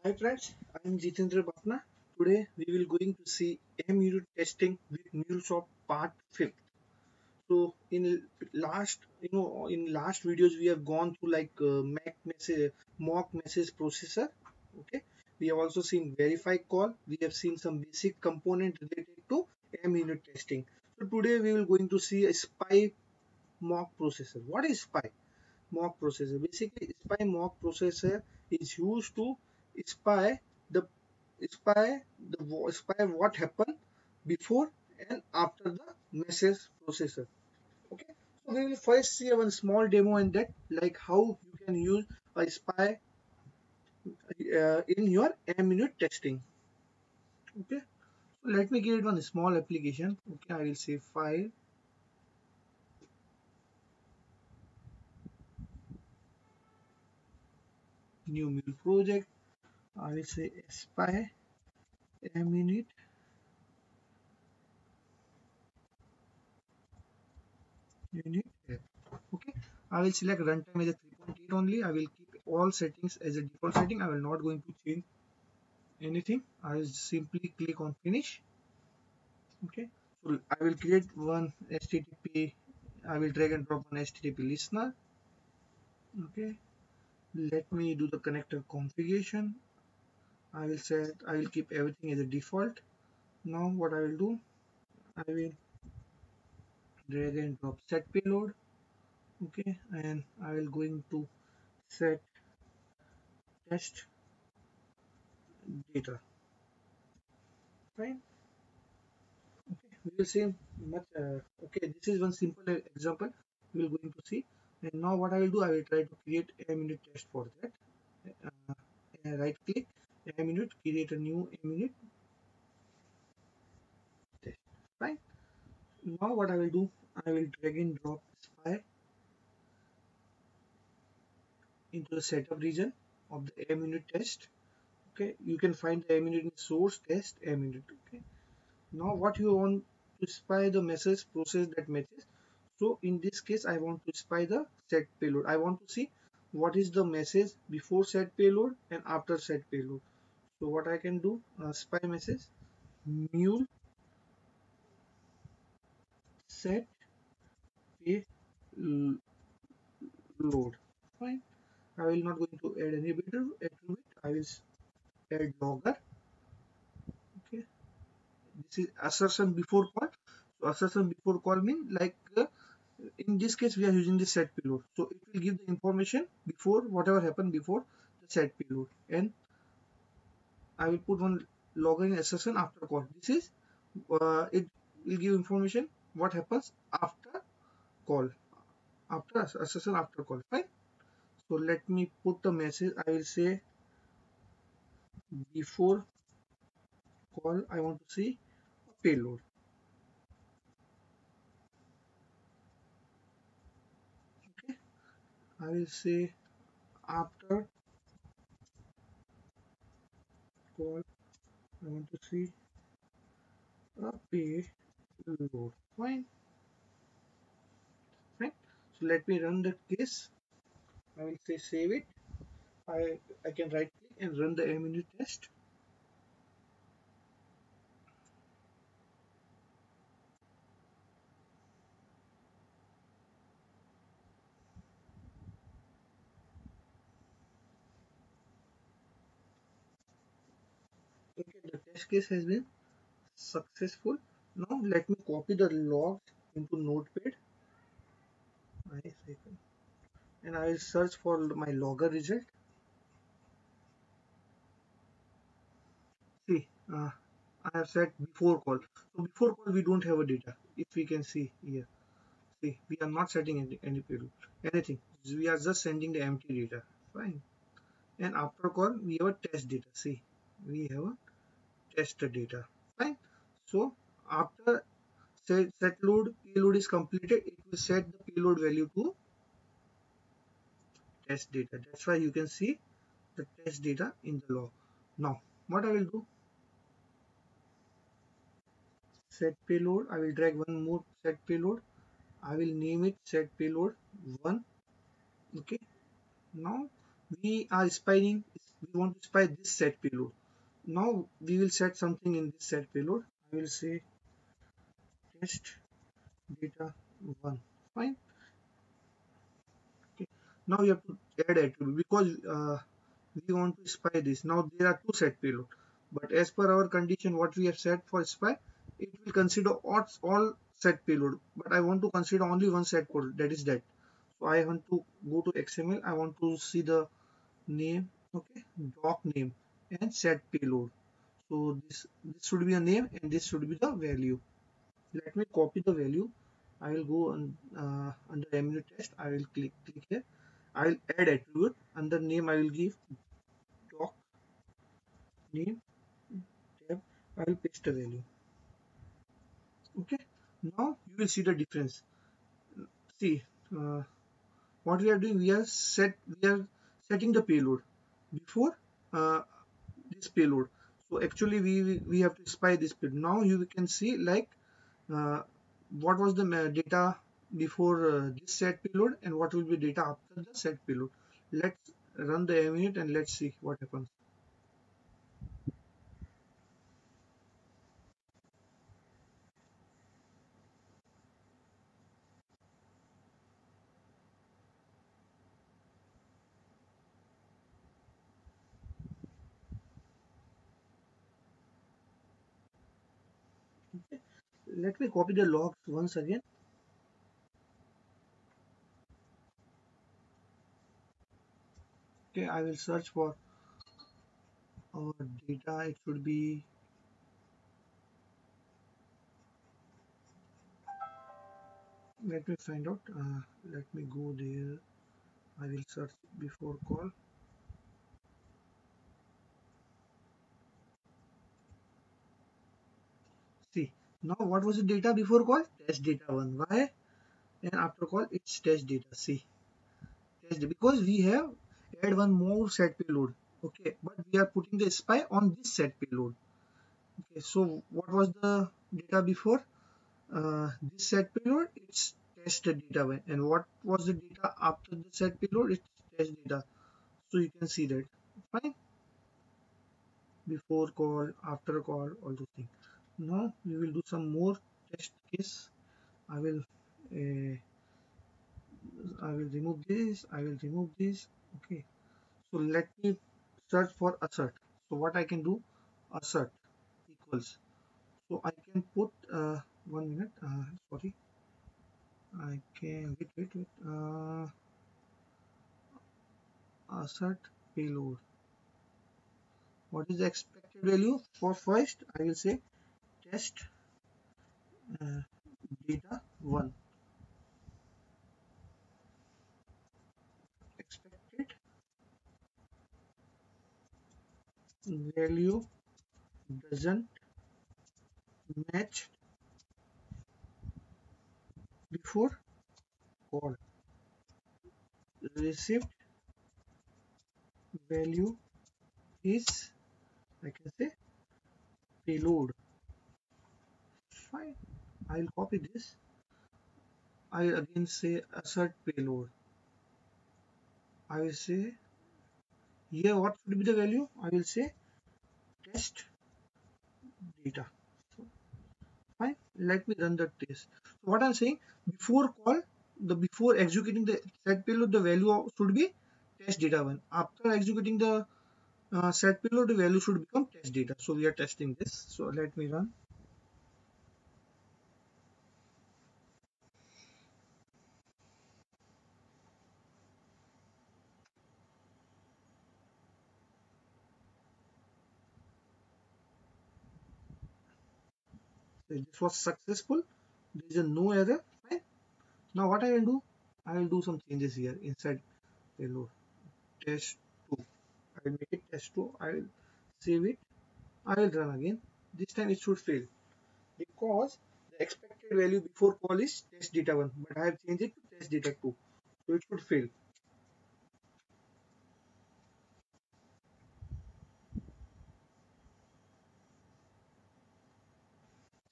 Hi friends, I am Jitendra Bhatna. Today we will going to see MUnit testing with MuleSoft part 5th. So in last videos we have gone through like Mac message, mock message processor. Okay, we have also seen verify call. We have seen some basic component related to MUnit testing. So today we will going to see a SPY mock processor. What is SPY? Mock processor. Basically, SPY mock processor is used to spy the spy what happened before and after the message processor. Okay, so we will first see one small demo in that, like how you can use a spy in your MUnit testing. Okay, so let me create one small application. Okay, I will say file, new Mule project. I will say spy MUnit unit app. Okay, I will select runtime as a 3.8 only. I will keep all settings as a default setting. I will not going to change anything. I will simply click on finish. Okay, so I will create one HTTP. I will drag and drop one HTTP listener. Okay, let me do the connector configuration. I will keep everything as a default. Now what I will do, I will drag and drop set payload. Okay, and I will going to set test data. Fine. Okay, we will see much. Okay, this is one simple example we will going to see. And now what I will do, I will try to create a minute test for that. Right click, a minute, create a new a minute test. Right. Now what I will do, I will drag and drop spy into the setup region of the a minute test. Okay, you can find the a minute in source test a minute. Okay. Now what you want to spy the message process that matches. So in this case, I want to spy the set payload. I want to see what is the message before set payload and after set payload. So what I can do, spy message mule set payload. Fine. I will not going to add any attribute. I will add logger. Okay. This is assertion before call. So assertion before call mean like in this case we are using the set payload, so it will give the information before whatever happened before the set payload, and I will put one login assertion after call. This is it will give information what happens after call, after assertion after call. Fine. So let me put the message. I will say before call I want to see payload. Okay, I will say after call I want to see a payload. Fine. Fine. So let me run the case. I will say save it. I can right click and run the MUnit test. Okay, the test case has been successful. Now let me copy the logs into Notepad. And I will search for my logger result. See, I have set before call. So before call we don't have a data. If we can see here, see we are not setting any payload, anything. We are just sending the empty data. Fine. And after call we have a test data. See, we have a test data. Fine. So after set load payload is completed, it will set the payload value to test data. That's why you can see the test data in the log. Now what I will do, set payload, I will drag one more set payload. I will name it set payload 1. Okay, now we are spying we want to spy this set payload. Now we will set something in this set payload. I will say test data 1. Fine. Okay. Now we have to add attribute because we want to spy this. Now there are two set payload, but as per our condition, what we have set for spy, it will consider all set payload. But I want to consider only one set payload, that is that. So I want to go to XML. I want to see the name, okay, doc name and set payload. So this should be a name and this should be the value. Let me copy the value. I will go on under Amino test. I will click here. I will add attribute. Under name I will give doc name tab. I will paste the value. Okay. Now you will see the difference. See what we are doing. We are setting the payload before uh, this payload. So actually we have to spy this payload. Now you can see like uh, what was the data before this set payload and what will be data after the set payload. Let's run the unit and let's see what happens. Okay. Let me copy the logs once again. Okay, I will search for our data. It should be, let me find out. Let me go there. I will search before call. See, now what was the data before call? Test data 1. Why? And after call, it's test data. See, because we have add one more set payload. Okay, but we are putting the spy on this set payload. Okay, so what was the data before this set payload? It's test data one. And what was the data after the set payload? It's test data. So you can see that. Fine. Before call, after call, all those things. Now we will do some more test case. I will uh, I will remove this. I will remove this. Okay. So let me search for assert. So what I can do, assert equals. So I can put 1 minute. Sorry, I can wait. Assert payload. What is the expected value for first? I will say test uh, data 1. Expected value doesn't match before call. Received value is, I can say, payload. Fine. I'll copy this. I will again say assert payload. I will say here what should be the value? I will say test data. So, fine. Let me run the test. So what I'm saying, before call, the before executing the set payload, the value should be test data 1. After executing the set payload, the value should become test data. So we are testing this. So let me run. So this was successful. There is a no error. Fine. Now what I will do? I will do some changes here inside payload. Test 2. I will make it test 2. I will save it. I will run again. This time it should fail because the expected value before call is test data 1, but I have changed it to test data 2. So it should fail.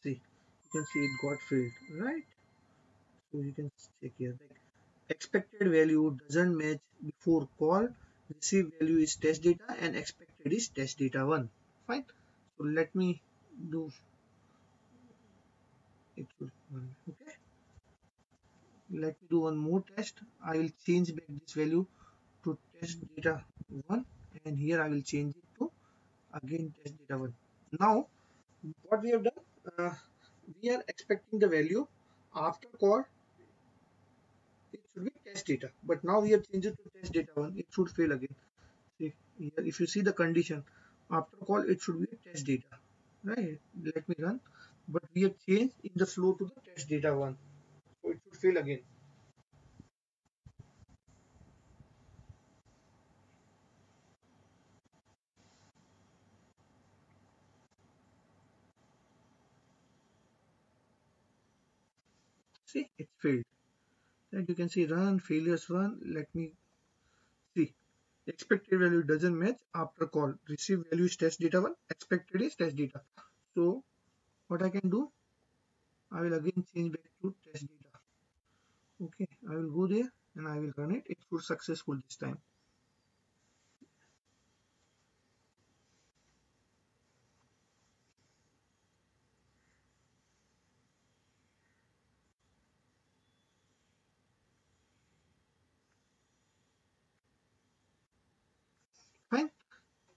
See, you can see it got failed, right? So you can check here. Like expected value doesn't match before call receive value is test data and expected is test data 1. Fine. So let me do it. Okay. Let me do one more test. I will change back this value to test data 1, and here I will change it to again test data 1. Now what we have done, we are expecting the value after call it should be test data, but now we have changed it to test data 1. It should fail again. See here, if you see the condition after call it should be test data, right? Let me run, but we have changed in the flow to the test data 1, so it should fail again. See, it failed. And you can see run failures run. Let me see. Expected value doesn't match after call. Receive value is test data 1. Expected is test data. So what I can do, I will again change back to test data. Okay, I will go there and I will run it. It should successful this time. Fine.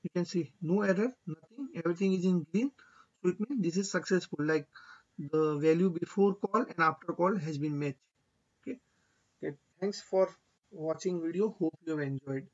You can see no error, nothing. Everything is in green. So it means this is successful. Like the value before call and after call has been matched. Okay. Okay. Thanks for watching video. Hope you have enjoyed.